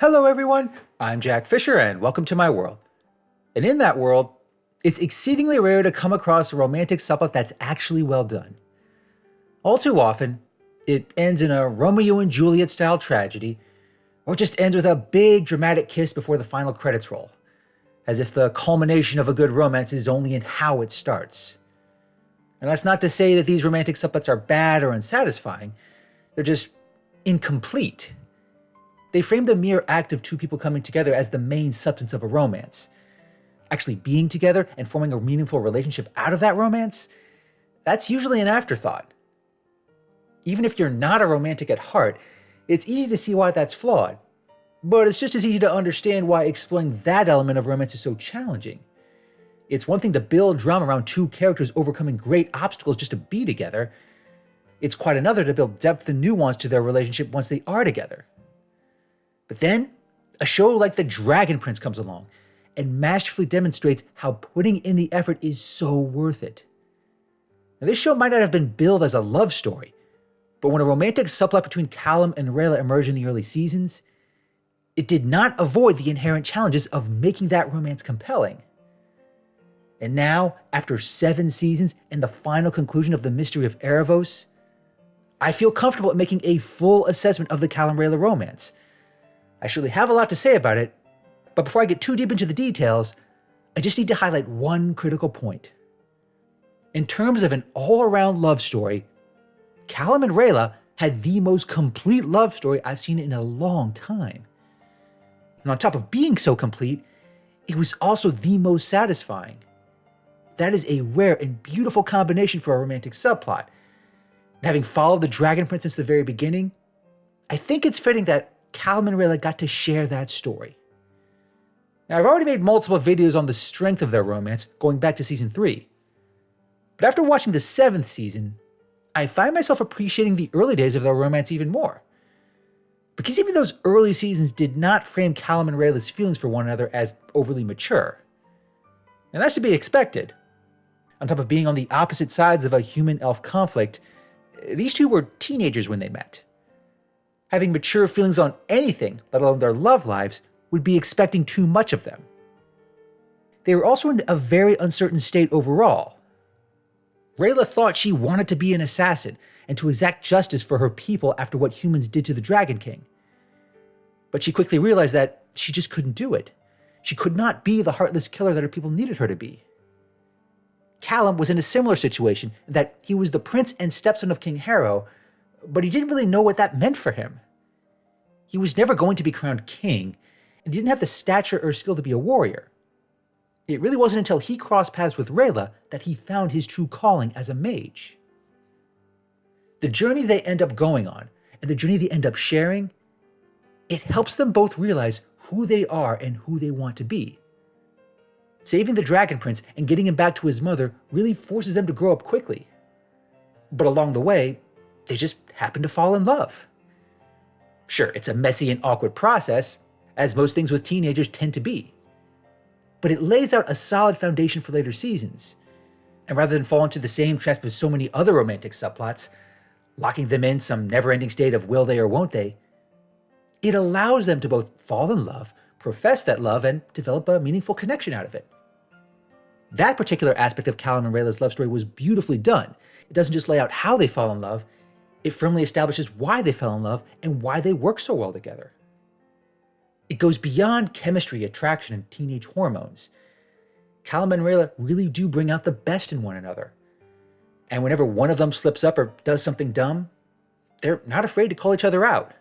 Hello everyone, I'm Jack Fisher and welcome to my world. And in that world, it's exceedingly rare to come across a romantic subplot that's actually well done. All too often, it ends in a Romeo and Juliet style tragedy, or just ends with a big dramatic kiss before the final credits roll, as if the culmination of a good romance is only in how it starts. And that's not to say that these romantic subplots are bad or unsatisfying, they're just incomplete. They frame the mere act of two people coming together as the main substance of a romance. Actually being together and forming a meaningful relationship out of that romance, that's usually an afterthought. Even if you're not a romantic at heart, it's easy to see why that's flawed. But it's just as easy to understand why exploring that element of romance is so challenging. It's one thing to build drama around two characters overcoming great obstacles just to be together. It's quite another to build depth and nuance to their relationship once they are together. But then, a show like The Dragon Prince comes along and masterfully demonstrates how putting in the effort is so worth it. Now, this show might not have been billed as a love story, but when a romantic subplot between Callum and Rayla emerged in the early seasons, it did not avoid the inherent challenges of making that romance compelling. And now, after 7 seasons and the final conclusion of the Mystery of Erebos, I feel comfortable at making a full assessment of the Callum Rayla romance. I surely have a lot to say about it, but before I get too deep into the details, I just need to highlight one critical point. In terms of an all-around love story, Callum and Rayla had the most complete love story I've seen in a long time. And on top of being so complete, it was also the most satisfying. That is a rare and beautiful combination for a romantic subplot. And having followed the Dragon Prince since the very beginning, I think it's fitting that Callum and Rayla got to share that story. Now, I've already made multiple videos on the strength of their romance going back to season 3. But after watching the 7th season, I find myself appreciating the early days of their romance even more. Because even those early seasons did not frame Callum and Rayla's feelings for one another as overly mature. And that's to be expected. On top of being on the opposite sides of a human-elf conflict, these two were teenagers when they met. Having mature feelings on anything, let alone their love lives, would be expecting too much of them. They were also in a very uncertain state overall. Rayla thought she wanted to be an assassin and to exact justice for her people after what humans did to the Dragon King. But she quickly realized that she just couldn't do it. She could not be the heartless killer that her people needed her to be. Callum was in a similar situation in that he was the prince and stepson of King Harrow, but he didn't really know what that meant for him. He was never going to be crowned king, and he didn't have the stature or skill to be a warrior. It really wasn't until he crossed paths with Rayla that he found his true calling as a mage. The journey they end up going on, and the journey they end up sharing, it helps them both realize who they are and who they want to be. Saving the Dragon Prince and getting him back to his mother really forces them to grow up quickly. But along the way, they just happen to fall in love. Sure, it's a messy and awkward process, as most things with teenagers tend to be. But it lays out a solid foundation for later seasons. And rather than fall into the same traps as so many other romantic subplots, locking them in some never-ending state of will they or won't they, it allows them to both fall in love, profess that love, and develop a meaningful connection out of it. That particular aspect of Callum and Rayla's love story was beautifully done. It doesn't just lay out how they fall in love, it firmly establishes why they fell in love and why they work so well together. It goes beyond chemistry, attraction, and teenage hormones. Callum and Rayla really do bring out the best in one another. And whenever one of them slips up or does something dumb, they're not afraid to call each other out.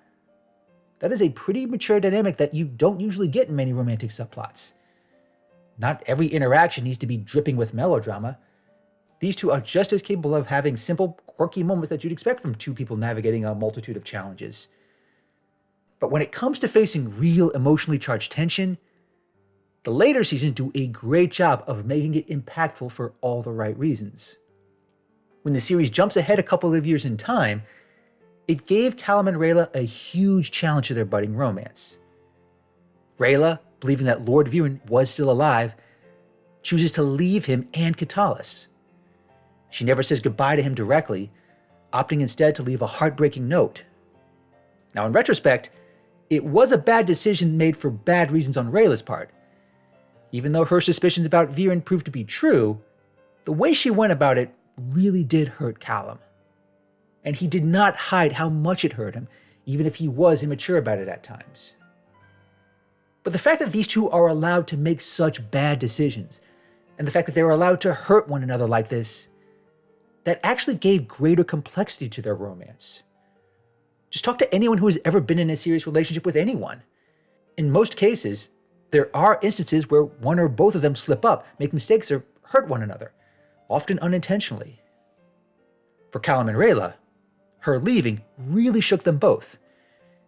That is a pretty mature dynamic that you don't usually get in many romantic subplots. Not every interaction needs to be dripping with melodrama. These two are just as capable of having simple, quirky moments that you'd expect from two people navigating a multitude of challenges. But when it comes to facing real emotionally charged tension, the later seasons do a great job of making it impactful for all the right reasons. When the series jumps ahead a couple of years in time, it gave Callum and Rayla a huge challenge to their budding romance. Rayla, believing that Lord Viren was still alive, chooses to leave him and Katalis. She never says goodbye to him directly, opting instead to leave a heartbreaking note. Now, in retrospect, It was a bad decision made for bad reasons on Rayla's part. Even though her suspicions about Viren proved to be true, the way she went about it really did hurt Callum. And he did not hide how much it hurt him, even if he was immature about it at times. But the fact that these two are allowed to make such bad decisions, and the fact that they were allowed to hurt one another like this, that actually gave greater complexity to their romance. Just talk to anyone who has ever been in a serious relationship with anyone. In most cases, there are instances where one or both of them slip up, make mistakes, or hurt one another, often unintentionally. For Callum and Rayla, her leaving really shook them both,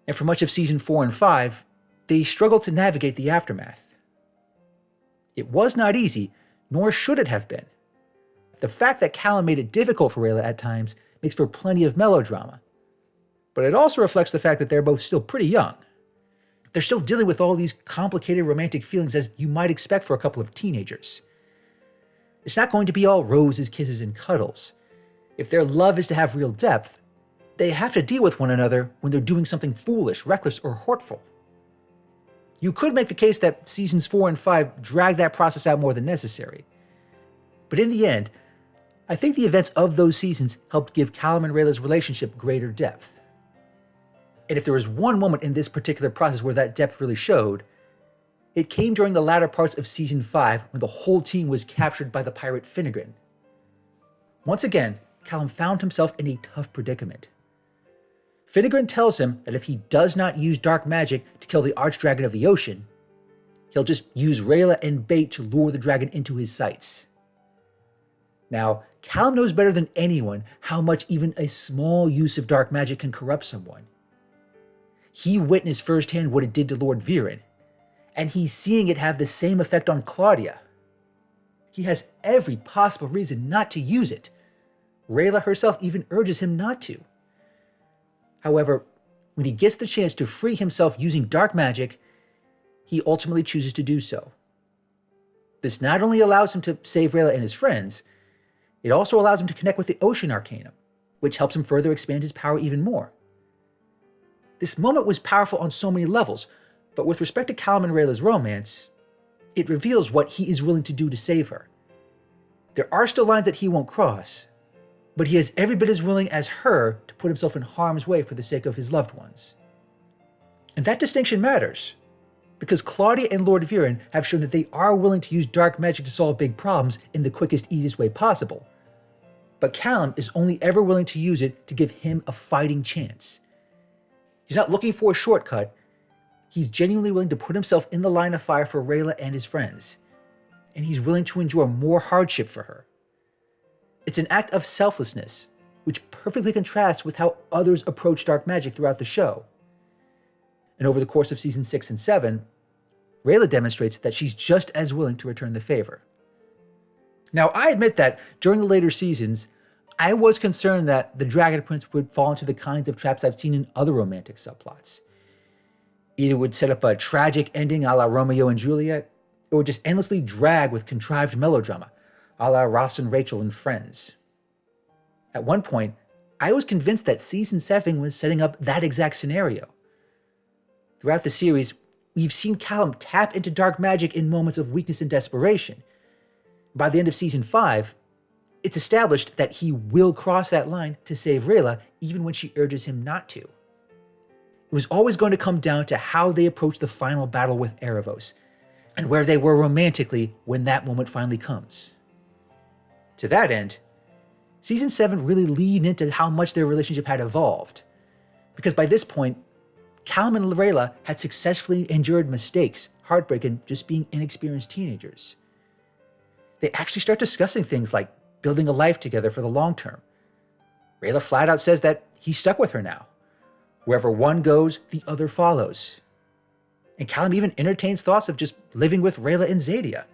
and for much of season 4 and 5, they struggled to navigate the aftermath. It was not easy, nor should it have been. The fact that Callum made it difficult for Rayla at times makes for plenty of melodrama, but it also reflects the fact that they're both still pretty young. They're still dealing with all these complicated romantic feelings as you might expect for a couple of teenagers. It's not going to be all roses, kisses, and cuddles. If their love is to have real depth, they have to deal with one another when they're doing something foolish, reckless, or hurtful. You could make the case that seasons 4 and 5 drag that process out more than necessary. But in the end, I think the events of those seasons helped give Callum and Rayla's relationship greater depth. And if there was one moment in this particular process where that depth really showed, it came during the latter parts of season 5 when the whole team was captured by the pirate Finnegan. Once again, Callum found himself in a tough predicament. Finnegan tells him that if he does not use dark magic to kill the archdragon of the ocean, he'll just use Rayla and bait to lure the dragon into his sights. Now, Callum knows better than anyone how much even a small use of dark magic can corrupt someone. He witnessed firsthand what it did to Lord Viren, and he's seeing it have the same effect on Claudia. He has every possible reason not to use it. Rayla herself even urges him not to. However, when he gets the chance to free himself using dark magic, he ultimately chooses to do so. This not only allows him to save Rayla and his friends, it also allows him to connect with the Ocean Arcanum, which helps him further expand his power even more. This moment was powerful on so many levels, but with respect to Callum and Rayla's romance, it reveals what he is willing to do to save her. There are still lines that he won't cross, but he is every bit as willing as her to put himself in harm's way for the sake of his loved ones. And that distinction matters, because Claudia and Lord Viren have shown that they are willing to use dark magic to solve big problems in the quickest, easiest way possible. But Callum is only ever willing to use it to give him a fighting chance. He's not looking for a shortcut. He's genuinely willing to put himself in the line of fire for Rayla and his friends, and he's willing to endure more hardship for her. It's an act of selflessness, which perfectly contrasts with how others approach dark magic throughout the show. And over the course of season 6 and 7, Rayla demonstrates that she's just as willing to return the favor. Now, I admit that during the later seasons, I was concerned that the Dragon Prince would fall into the kinds of traps I've seen in other romantic subplots. Either would set up a tragic ending a la Romeo and Juliet, or would just endlessly drag with contrived melodrama, a la Ross and Rachel in Friends. At one point, I was convinced that season 7 was setting up that exact scenario. Throughout the series, we've seen Callum tap into dark magic in moments of weakness and desperation. By the end of season 5, it's established that he will cross that line to save Rayla even when she urges him not to. It was always going to come down to how they approached the final battle with Erebos, and where they were romantically when that moment finally comes. To that end, season 7 really leaned into how much their relationship had evolved, because by this point, Callum and Rayla had successfully endured mistakes, heartbreak, and just being inexperienced teenagers. They actually start discussing things like building a life together for the long term. Rayla flat out says that he's stuck with her now. Wherever one goes, the other follows. And Callum even entertains thoughts of just living with Rayla and Zadia.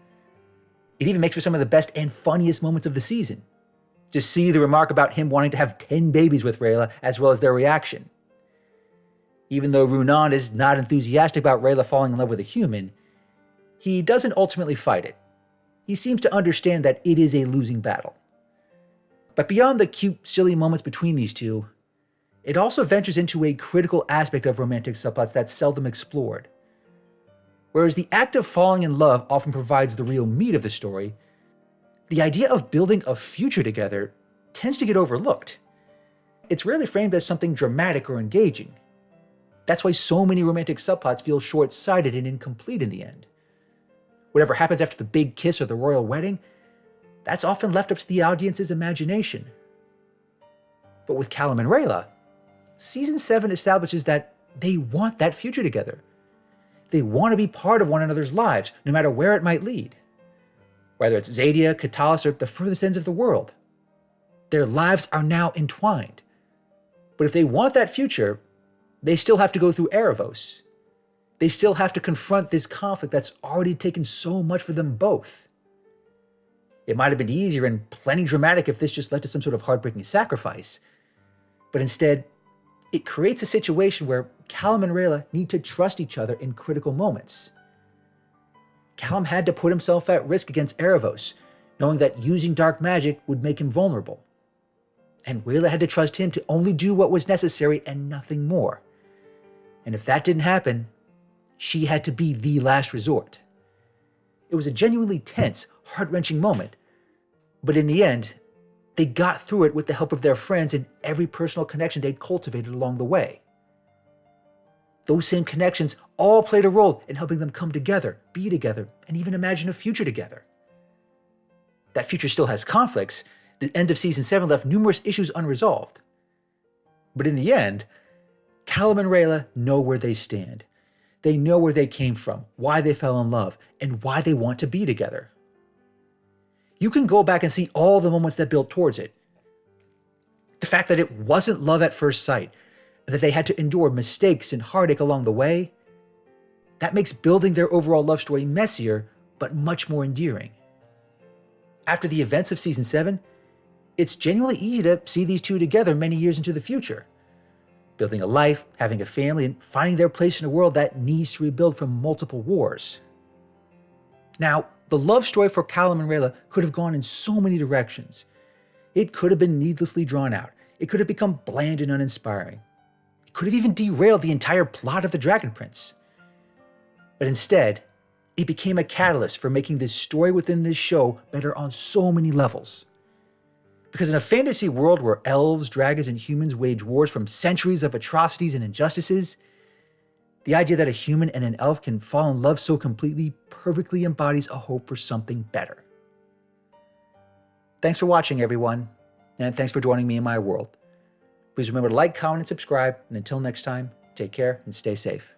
It even makes for some of the best and funniest moments of the season. Just see the remark about him wanting to have 10 babies with Rayla, as well as their reaction. Even though Runan is not enthusiastic about Rayla falling in love with a human, he doesn't ultimately fight it. He seems to understand that it is a losing battle. But beyond the cute, silly moments between these two, it also ventures into a critical aspect of romantic subplots that's seldom explored. Whereas the act of falling in love often provides the real meat of the story, the idea of building a future together tends to get overlooked. It's rarely framed as something dramatic or engaging. That's why so many romantic subplots feel short-sighted and incomplete in the end. Whatever happens after the big kiss or the royal wedding, that's often left up to the audience's imagination. But with Callum and Rayla, Season 7 establishes that they want that future together. They want to be part of one another's lives, no matter where it might lead. Whether it's Zadia, Katalis, or the furthest ends of the world. Their lives are now entwined. But if they want that future, they still have to go through Erebos. They still have to confront this conflict that's already taken so much for them both. It might have been easier and plenty dramatic if this just led to some sort of heartbreaking sacrifice. But instead, it creates a situation where Callum and Rayla need to trust each other in critical moments. Callum had to put himself at risk against Erebos, knowing that using dark magic would make him vulnerable. And Rayla had to trust him to only do what was necessary and nothing more. And if that didn't happen, she had to be the last resort. It was a genuinely tense, heart-wrenching moment. But in the end, they got through it with the help of their friends and every personal connection they'd cultivated along the way. Those same connections all played a role in helping them come together, be together, and even imagine a future together. That future still has conflicts. The end of Season 7 left numerous issues unresolved. But in the end, Callum and Rayla know where they stand. They know where they came from, why they fell in love, and why they want to be together. You can go back and see all the moments that built towards it. The fact that it wasn't love at first sight, and that they had to endure mistakes and heartache along the way, that makes building their overall love story messier, but much more endearing. After the events of Season 7, it's genuinely easy to see these two together many years into the future, building a life, having a family, and finding their place in a world that needs to rebuild from multiple wars. Now, the love story for Callum and Rayla could have gone in so many directions. It could have been needlessly drawn out. It could have become bland and uninspiring. It could have even derailed the entire plot of The Dragon Prince. But instead, it became a catalyst for making this story within this show better on so many levels. Because in a fantasy world where elves, dragons, and humans wage wars from centuries of atrocities and injustices, the idea that a human and an elf can fall in love so completely perfectly embodies a hope for something better. Thanks for watching, everyone, and thanks for joining me in my world. Please remember to like, comment, and subscribe, and until next time, take care and stay safe.